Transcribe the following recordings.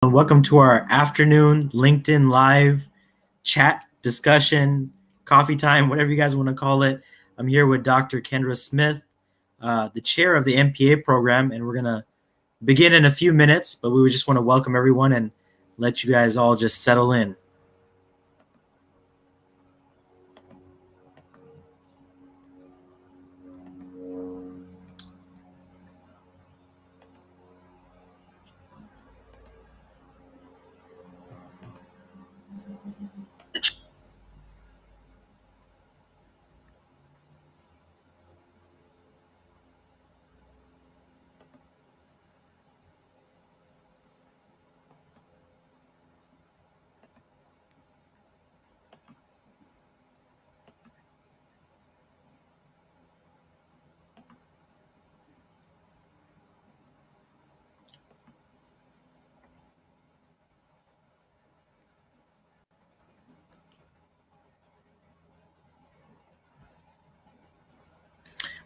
Welcome to our afternoon LinkedIn Live chat discussion, coffee time, whatever you guys want to call it. I'm here with Dr. Kendra Smith, the chair of the MPA program, and we're going to begin in a few minutes, but we would just want to welcome everyone and let you guys all just settle in.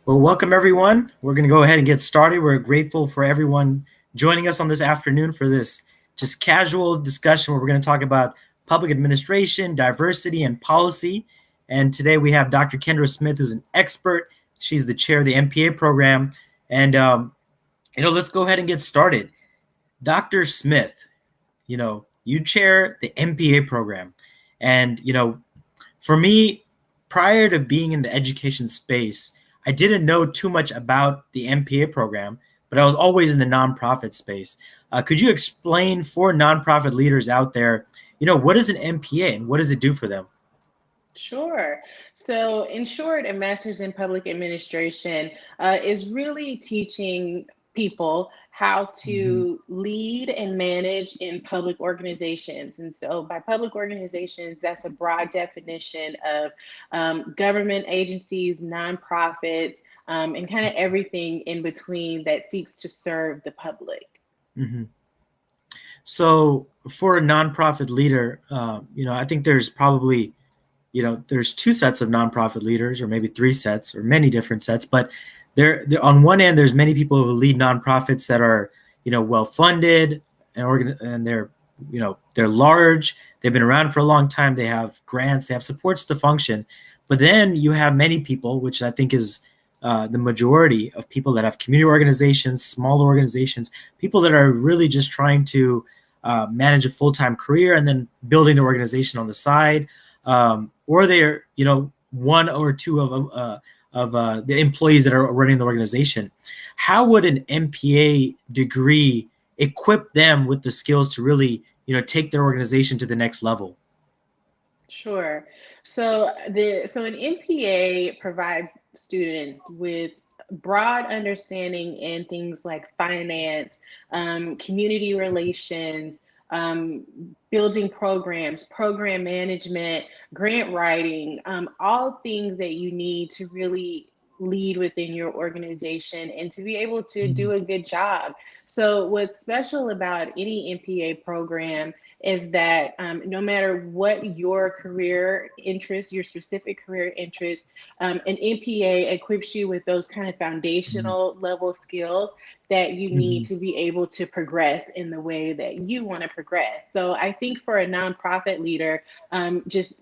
Well, welcome everyone. We're going to go ahead and get started. We're grateful for everyone joining us on this afternoon for this just casual discussion where we're going to talk about public administration, diversity, and policy. And today we have Dr. Kendra Smith, who's an expert. She's the chair of the MPA program. And, let's go ahead and get started. Dr. Smith, you chair the MPA program. And, for me, prior to being in the education space, I didn't know too much about the MPA program, but I was always in the nonprofit space. Could you explain for nonprofit leaders out there, what is an MPA and what does it do for them? Sure. So, in short, a master's in public administration is really teaching people how Mm-hmm. to lead and manage in public organizations. And so, by public organizations, that's a broad definition of government agencies, nonprofits, and kind of everything in between that seeks to serve the public. Mm-hmm. So, for a nonprofit leader, I think there's probably there's two sets of nonprofit leaders, or maybe three sets, or many different sets. But there on one end, there's many people who lead nonprofits that are, well funded and they're large. They've been around for a long time. They have grants. They have supports to function. But then you have many people, which I think is the majority of people that have community organizations, smaller organizations, people that are really just trying to manage a full-time career and then building the organization on the side, or they're one or two of the employees that are running the organization. How would an MPA degree equip them with the skills to really take their organization to the next level? Sure. So an MPA provides students with broad understanding in things like finance, community relations, um, building programs, program management, grant writing, all things that you need to really lead within your organization and to be able to Mhm. do a good job. So what's special about any MPA program is that no matter what your career interests, your specific career interests, an MPA equips you with those kind of Mhm. foundational level skills that you need Mhm. to be able to progress in the way that you want to progress. So I think for a nonprofit leader, just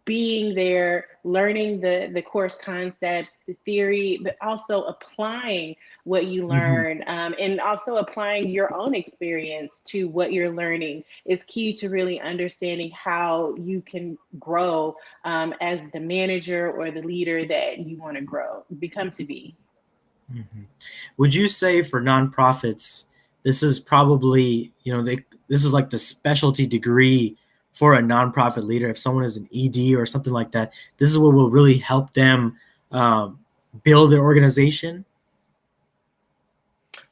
being there, learning the course concepts, the theory, but also applying what you Mhm. learn, and also applying your own experience to what you're learning is key to really understanding how you can grow as the manager or the leader that you want to grow, become to be. Mhm. Would you say for nonprofits, this is probably, this is like the specialty degree for a nonprofit leader? If someone is an ED or something like that, this is what will really help them um, build their organization.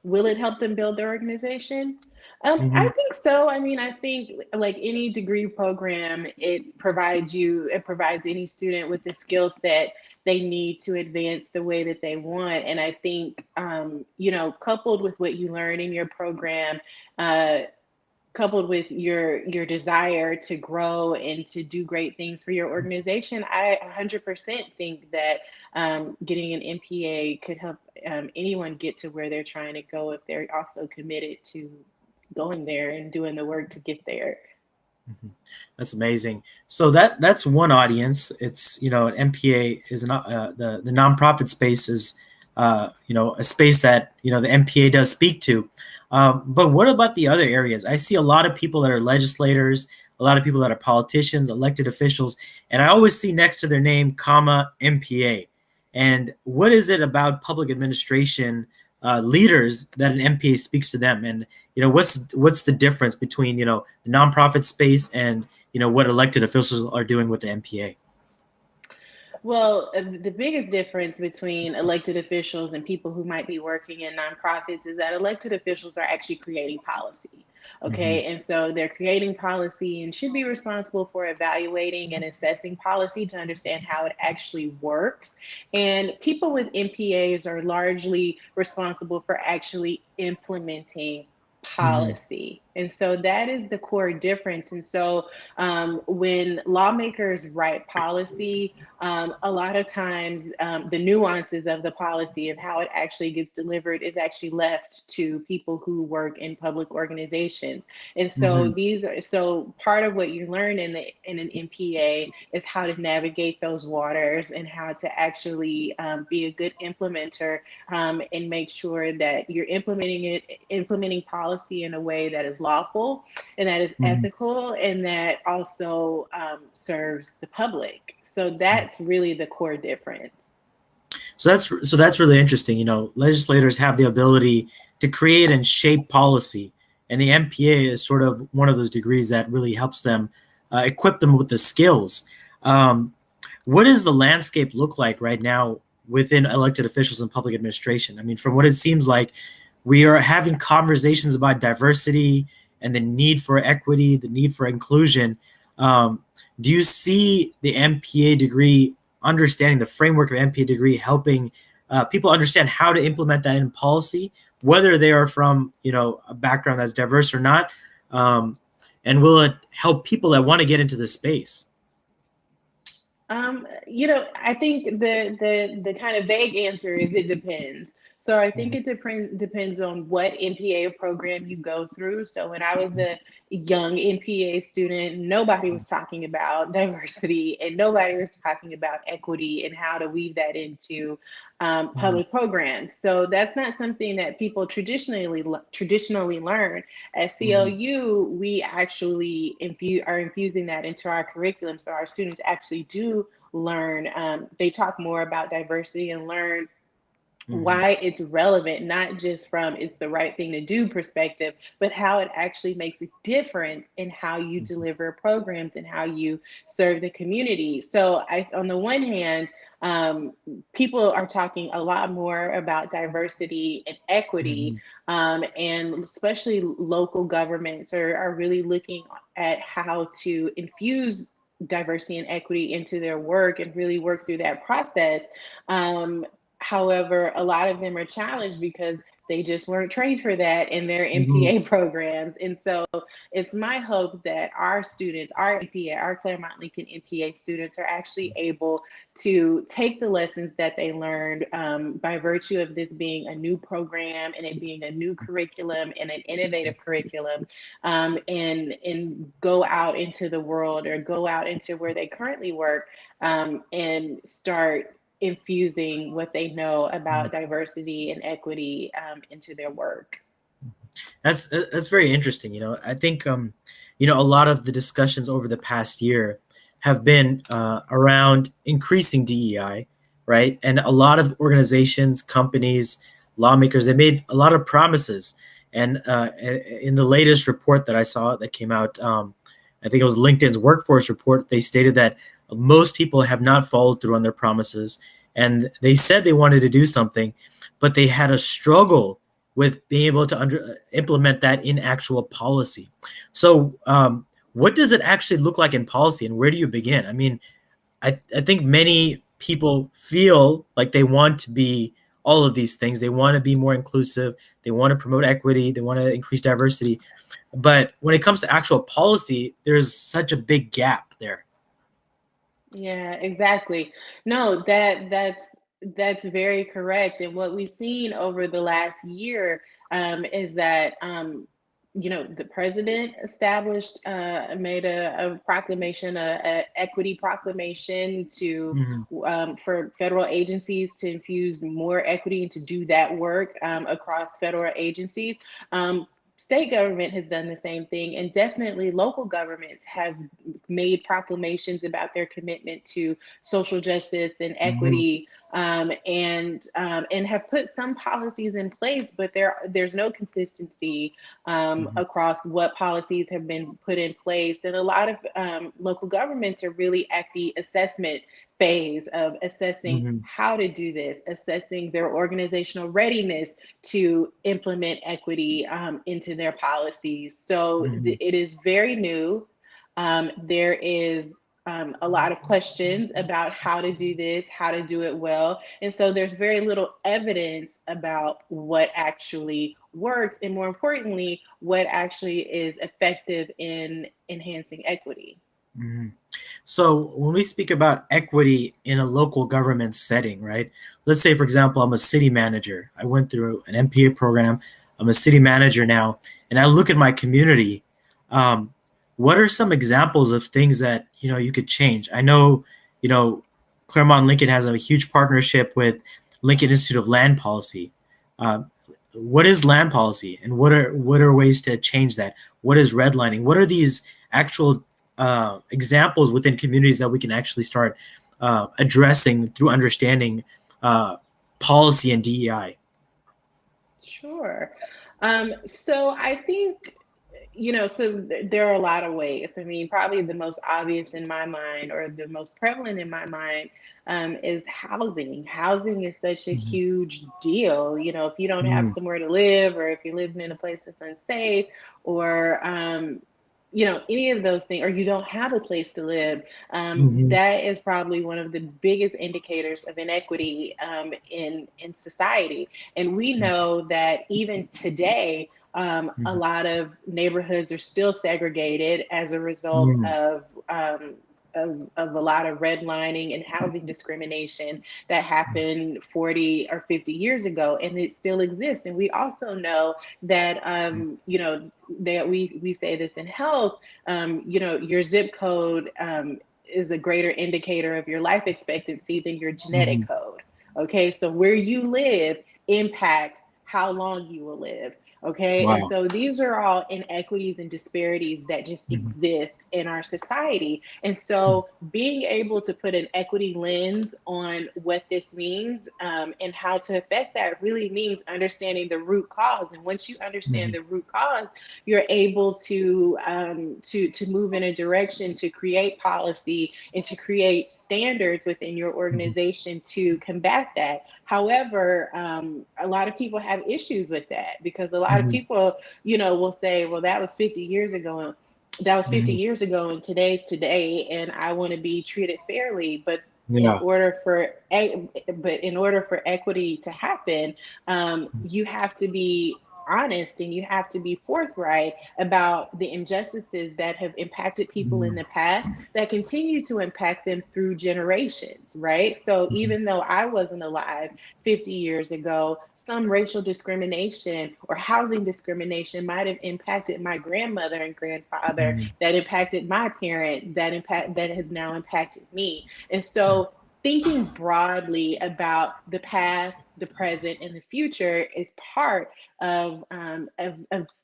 Will it help them build their organization? I Hmm. think so. I mean, I think like any degree program, it provides any student with the skill set they need to advance the way that they want. And I think, coupled with what you learn in your program, uh, coupled with your desire to grow and to do great things for your organization, I 100% think that getting an MPA could help anyone get to where they're trying to go if they're also committed to going there and doing the work to get there. Mhm. That's amazing. So that's one audience. It's an MPA is not the nonprofit space is a space that the MPA does speak to. But what about the other areas? I see a lot of people that are legislators, a lot of people that are politicians, elected officials, and I always see next to their name, comma MPA. And what is it about public administration leaders that an MPA speaks to them? And what's the difference between the nonprofit space and what elected officials are doing with the MPA? Well, the biggest difference between elected officials and people who might be working in nonprofits is that elected officials are actually creating policy. Hmm. Okay. And so they're creating policy and should be responsible for evaluating and assessing policy to understand how it actually works. And people with MPAs are largely responsible for actually implementing Hmm. policy. And so that is the core difference. And so when lawmakers write policy, a lot of times the nuances of the policy of how it actually gets delivered is actually left to people who work in public organizations. And so Hmm. these are so part of what you learn in an MPA is how to navigate those waters and how to actually be a good implementer, and make sure that you're implementing policy in a way that is lawful and that is Hmm. ethical and that also serves the public. So that's really the core difference. So that's really interesting. Legislators have the ability to create and shape policy, and the MPA is sort of one of those degrees that really helps them equip them with the skills. Um, what does the landscape look like right now within elected officials and public administration? I mean, from what it seems like, we are having conversations about diversity and the need for equity, the need for inclusion. Um, do you see the MPA degree understanding the framework of MPA degree helping people understand how to implement that in policy, whether they are from a background that's diverse or not? Um, and will it help people that want to get into this space? I think the kind of vague answer is it depends. So I think Mhm. it depends on what NPA program you go through. So when I was a young NPA student, nobody was talking about diversity and nobody was talking about equity and how to weave that into Mhm. public programs. So that's not something that people traditionally learn. At Mhm. CLU, we actually are infusing that into our curriculum. So our students actually do learn, they talk more about diversity and learn Mhm. why it's relevant, not just from it's the right thing to do perspective, but how it actually makes a difference in how you Mhm. deliver programs and how you serve the community. So, on the one hand, um, people are talking a lot more about diversity and equity, Mhm. and especially local governments are really looking at how to infuse diversity and equity into their work and really work through that process. Um, However, a lot of them are challenged because they just weren't trained for that in their Mhm. MPA programs. And so it's my hope that our students, our MPA, our Claremont Lincoln MPA students, are actually able to take the lessons that they learned by virtue of this being a new program and it being a new curriculum and an innovative curriculum, and go out into the world or go out into where they currently work, and start infusing what they know about diversity and equity into their work. That's very interesting. I think a lot of the discussions over the past year have been around increasing DEI, right? And a lot of organizations, companies, lawmakers, they made a lot of promises. And in the latest report that I saw that came out, I think it was LinkedIn's workforce report. They stated that most people have not followed through on their promises, and they said they wanted to do something, but they had a struggle with being able to implement that in actual policy. So, what does it actually look like in policy, and where do you begin? I mean, I think many people feel like they want to be all of these things. They want to be more inclusive. They want to promote equity. They want to increase diversity. But when it comes to actual policy, there's such a big gap there. Yeah, exactly. No, that's very correct. And what we've seen over the last year is that the president established, made a proclamation, a equity proclamation to Mhm. for federal agencies to infuse more equity and to do that work across federal agencies. State government has done the same thing, and definitely local governments have made proclamations about their commitment to social justice and Mhm. equity, and have put some policies in place, but there's no consistency Mhm. across what policies have been put in place. And a lot of local governments are really at the assessment phase of assessing Mhm. how to do this, assessing their organizational readiness to implement equity into their policies. So Mhm. it is very new. There is a lot of questions about how to do this, how to do it well. And so there's very little evidence about what actually works, and more importantly, what actually is effective in enhancing equity. Mhm. So when we speak about equity in a local government setting, right? Let's say, for example, I'm a city manager. I went through an MPA program. I'm a city manager now, and I look at my community. Um, what are some examples of things that you could change? I know, you know, Claremont Lincoln has a huge partnership with Lincoln Institute of Land Policy. Uh, what is land policy, and what are ways to change that? What is redlining? What are these actual examples within communities that we can actually start addressing through understanding uh, policy and DEI? Sure. So I think, there are a lot of ways. I mean, probably the most obvious in my mind, or the most prevalent in my mind, is housing. Housing is such a Mhm. huge deal. If you don't have Mhm. somewhere to live, or if you're living in a place that's unsafe, or any of those things, or you don't have a place to live, Mhm. that is probably one of the biggest indicators of inequity in society. And we know that even today, a Mhm. lot of neighborhoods are still segregated as a result Mhm. of a lot of redlining and housing discrimination that happened 40 or 50 years ago, and it still exists. And we also know that, that we say this in health, your zip code is a greater indicator of your life expectancy than your genetic Mhm. code. Okay, so where you live impacts how long you will live. Okay, and Wow. so these are all inequities and disparities that just Mhm. exist in our society. And Mhm. so being able to put an equity lens on what this means, and how to affect that, really means understanding the root cause. And once you understand Mhm. the root cause, you're able to move in a direction to create policy and to create standards within your Mhm. organization to combat that. However, a lot of people have issues with that, because a lot of Mhm. people, will say, well, that was 50 years ago. That was 50 Mhm. years ago, and today's today, and I want to be treated fairly. But in Yeah. order for equity to happen, you have to be honest, and you have to be forthright about the injustices that have impacted people in Mhm. the past, that continue to impact them through generations, right? So Mhm. even though I wasn't alive 50 years ago, some racial discrimination or housing discrimination might have impacted my grandmother and grandfather, Mhm. that impacted my parent, that has now impacted me. And so thinking broadly about the past, the present, and the future is part of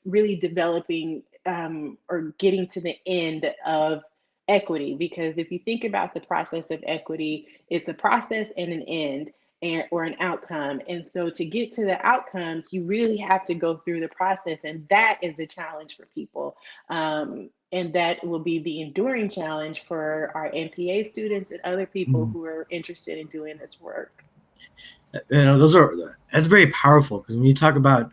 really developing, or getting to the end of equity. Because if you think about the process of equity, it's a process and an end, or an outcome. And so to get to the outcome, you really have to go through the process. And that is a challenge for people. And that will be the enduring challenge for our NPA students and other people Mhm. who are interested in doing this work. That's very powerful, because when you talk about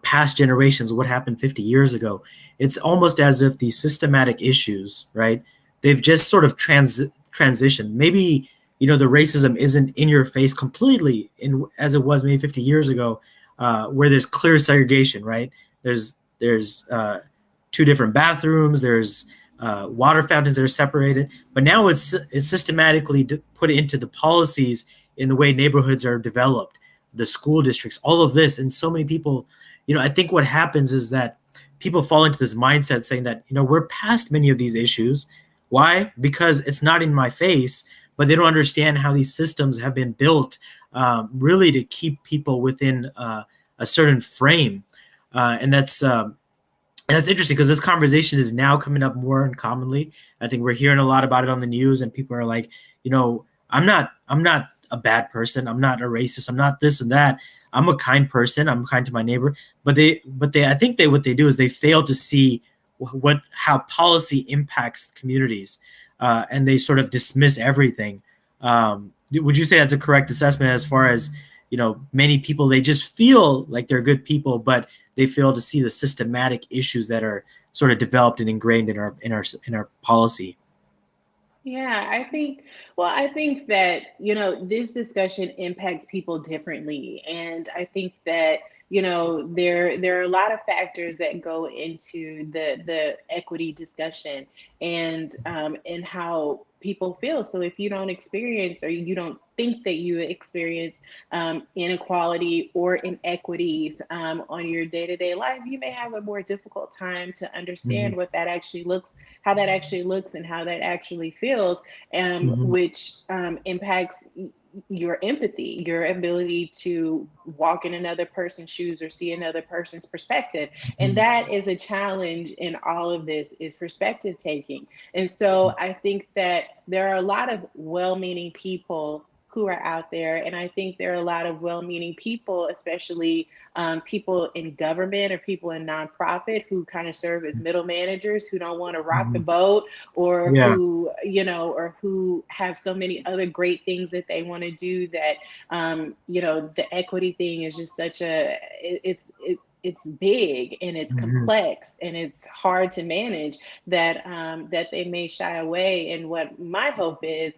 past generations, what happened 50 years ago, it's almost as if these systematic issues, right, they've just sort of transitioned. Maybe the racism isn't in your face completely in as it was maybe 50 years ago, where there's clear segregation, right? There's two different bathrooms, there's water fountains that are separated, but now it's systematically put into the policies, in the way neighborhoods are developed, the school districts, all of this. And so many people, I think what happens is that people fall into this mindset saying that, we're past many of these issues. Why? Because it's not in my face, but they don't understand how these systems have been built, really to keep people within a certain frame. And that's interesting because this conversation is now coming up more and commonly. I think we're hearing a lot about it on the news, and people are like, I'm not a bad person. I'm not a racist. I'm not this and that. I'm a kind person. I'm kind to my neighbor. I think what they do is they fail to see how policy impacts communities, and they sort of dismiss everything. Would you say that's a correct assessment as far as, many people, they just feel like they're good people, but they fail to see the systematic issues that are sort of developed and ingrained in our policy? Yeah, I think that, this discussion impacts people differently. And I think that, there are a lot of factors that go into the equity discussion and how people feel. So if you don't experience or you don't think that you experience inequality or inequities on your day-to-day life, you may have a more difficult time to Mm-hmm. understand what that actually looks how that actually looks and how that actually feels, Mm-hmm. which impacts your empathy, your ability to walk in another person's shoes or see another person's perspective. And Mm-hmm. that is a challenge in all of this is perspective taking. And so I think that there are a lot of well-meaning people who are out there. And I think there are a lot of well-meaning people, especially people in government or people in nonprofit who kind of serve as middle managers who don't want to rock the Mm-hmm. boat or Yeah. who have so many other great things that they want to do that the equity thing is just such a it's big and it's Mm-hmm. complex and it's hard to manage that they may shy away. And what my hope is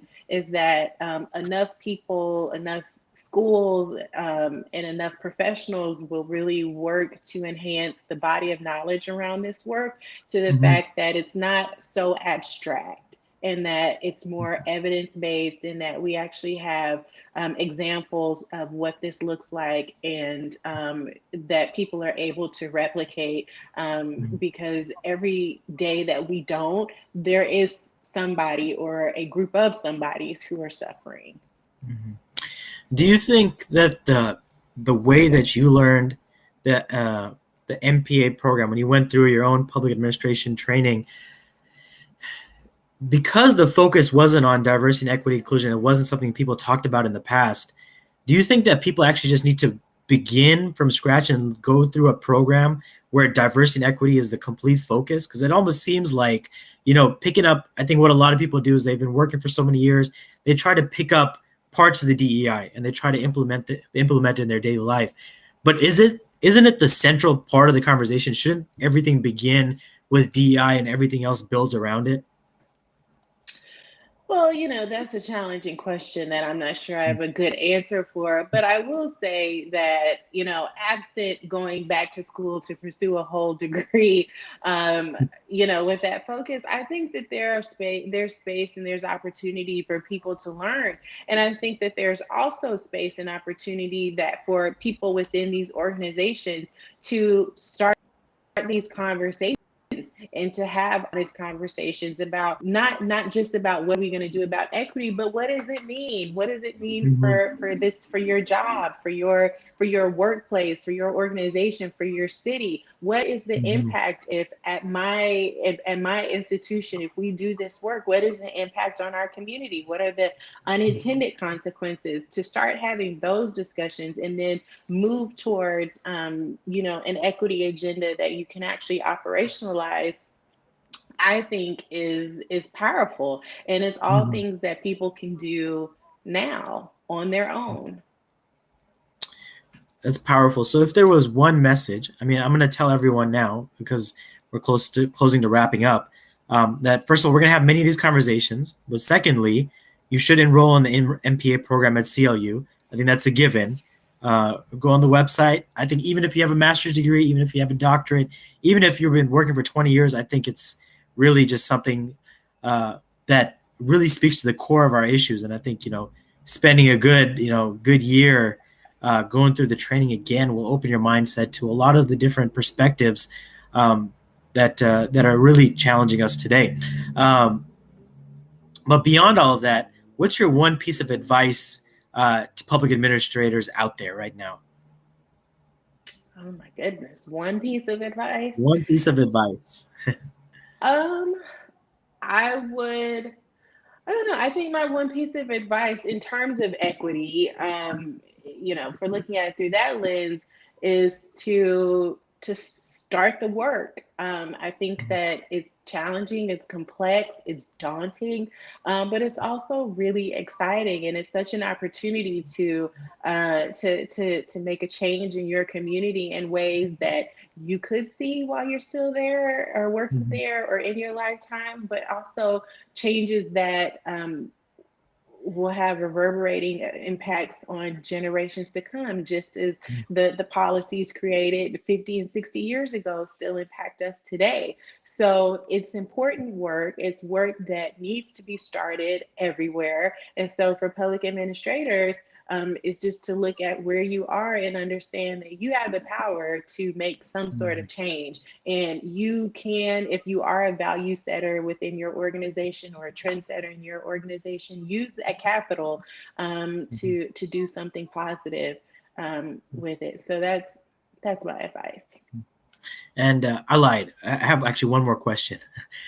that enough people, enough schools, and enough professionals will really work to enhance the body of knowledge around this work to the Mm-hmm. fact that it's not so abstract and that it's more evidence based and that we actually have examples of what this looks like and that people are able to replicate because every day that we don't, there is somebody or a group of somebodies who are suffering. Mm-hmm. Do you think that the way that you learned the MPA program when you went through your own public administration training, because the focus wasn't on diversity and equity inclusion, it wasn't something people talked about in the past. Do you think that people actually just need to begin from scratch and go through a program where diversity and equity is the complete focus? Because it almost seems like, picking up, I think what a lot of people do is they've been working for so many years, they try to pick up parts of the DEI and they try to implement it in their daily life. But isn't it the central part of the conversation? Shouldn't everything begin with DEI and everything else builds around it? Well, that's a challenging question that I'm not sure I have a good answer for. But I will say that, absent going back to school to pursue a whole degree, with that focus, I think that there's space and there's opportunity for people to learn. And I think that there's also space and opportunity that for people within these organizations to start these conversations and to have these conversations about not just about what are we going to do about equity, but what does it mean? What does it mean Mm-hmm. for your job, for your workplace, for your organization, for your city? What is the Mm-hmm. impact if at my institution, if we do this work, what is the impact on our community? What are the unintended consequences? To start having those discussions and then move towards an equity agenda that you can actually operationalize, I think is powerful. And it's all Mm-hmm. things that people can do now on their own. That's powerful. So if there was one message, I mean, I'm going to tell everyone now because we're close to closing to wrapping up. That first of all, we're going to have many of these conversations. But secondly, you should enroll in the MPA program at CLU. I think that's a given. Go on the website. I think even if you have a master's degree, even if you have a doctorate, even if you've been working for 20 years, I think it's really just something that really speaks to the core of our issues. And I think, spending a good year going through the training again will open your mindset to a lot of the different perspectives that are really challenging us today. Um, but beyond all of that, what's your one piece of advice to public administrators out there right now? Oh my goodness. One piece of advice. One piece of advice. Um, I would, I don't know. I think my one piece of advice in terms of equity, for looking at it through that lens, is to start the work. I think that it's challenging, it's complex, it's daunting, but it's also really exciting, and it's such an opportunity to make a change in your community in ways that you could see while you're still there or working Mhm. there or in your lifetime, but also changes that will have reverberating impacts on generations to come, just as the policies created 50 and 60 years ago still impact us today. So it's important work. It's work that needs to be started everywhere. And so for public administrators, is just to look at where you are and understand that you have the power to make some sort of change. And you can, if you are a value setter within your organization or a trendsetter in your organization, use that capital to do something positive with it. So that's my advice. And I lied. I have actually one more question.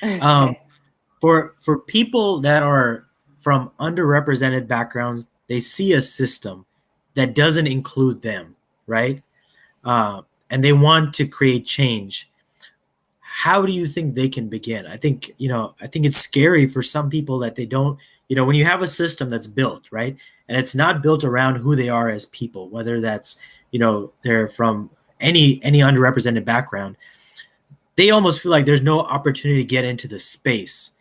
Um, Okay. for people that are from underrepresented backgrounds, they see a system that doesn't include them, right? And they want to create change. How do you think they can begin? I think it's scary for some people that they don't, when you have a system that's built, right? And it's not built around who they are as people, whether that's, they're from any underrepresented background, they almost feel like there's no opportunity to get into the space.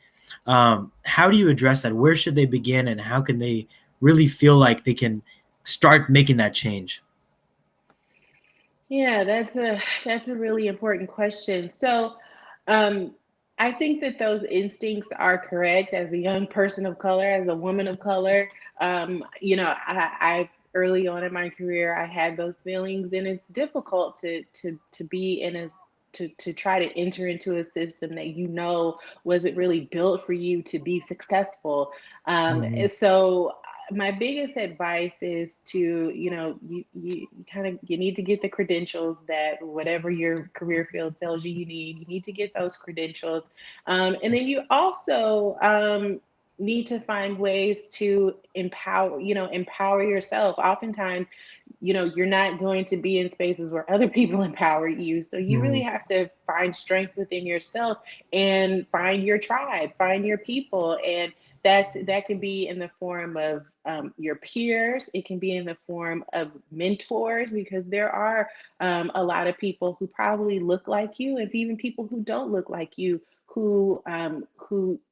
How do you address that? Where should they begin, and how can they really feel like they can start making that change? Yeah, that's a really important question. So, um, I think that those instincts are correct as a young person of color, as a woman of color. I early on in my career, I had those feelings, and it's difficult to be in a to try to enter into a system that wasn't really built for you to be successful. Mhm. So my biggest advice is to you kind of you need to get the credentials that whatever your career field tells you need to get those credentials, and then you also need to find ways to empower yourself. Oftentimes, you're not going to be in spaces where other people empower you, so you really Mhm. have to find strength within yourself and find your tribe, find your people. And that can be in the form of your peers. It can be in the form of mentors, because there are a lot of people who probably look like you, and even people who don't look like you, who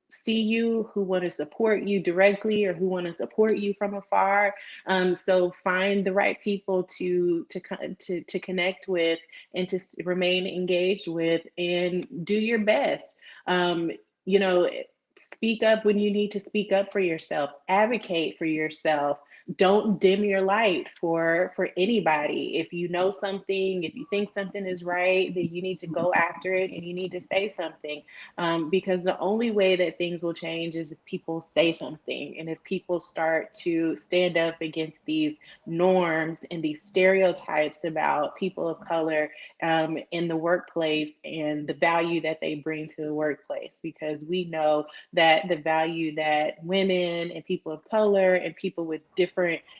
see you, who want to support you directly, or who want to support you from afar. So find the right people to connect with and to remain engaged with, and do your best. Um, you know, Speak up when you need to speak up for yourself. Advocate for yourself. Don't dim your light for anybody. If you know something, if you think something is right, then you need to go after it, and you need to say something, because the only way that things will change is if people say something, and if people start to stand up against these norms and these stereotypes about people of color in the workplace, and the value that they bring to the workplace. Because we know that the value that women and people of color and people with different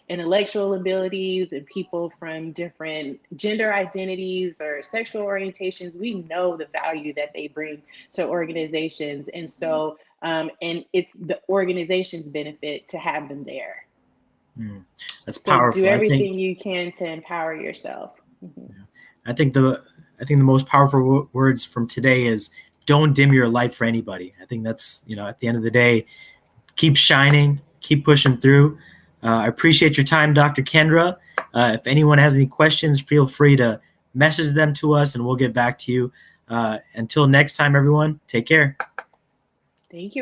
intellectual abilities and people from different gender identities or sexual orientations, we know the value that they bring to organizations. And so, and it's the organization's benefit to have them there. Mm. That's So do powerful. everything you can to empower yourself. Mhm. I think the I think the most powerful words from today is don't dim your light for anybody. I think that's, at the end of the day, keep shining, keep pushing through. I appreciate your time, Dr. Kendra. If anyone has any questions, feel free to message them to us, and we'll get back to you. Until next time, everyone, take care. Thank you.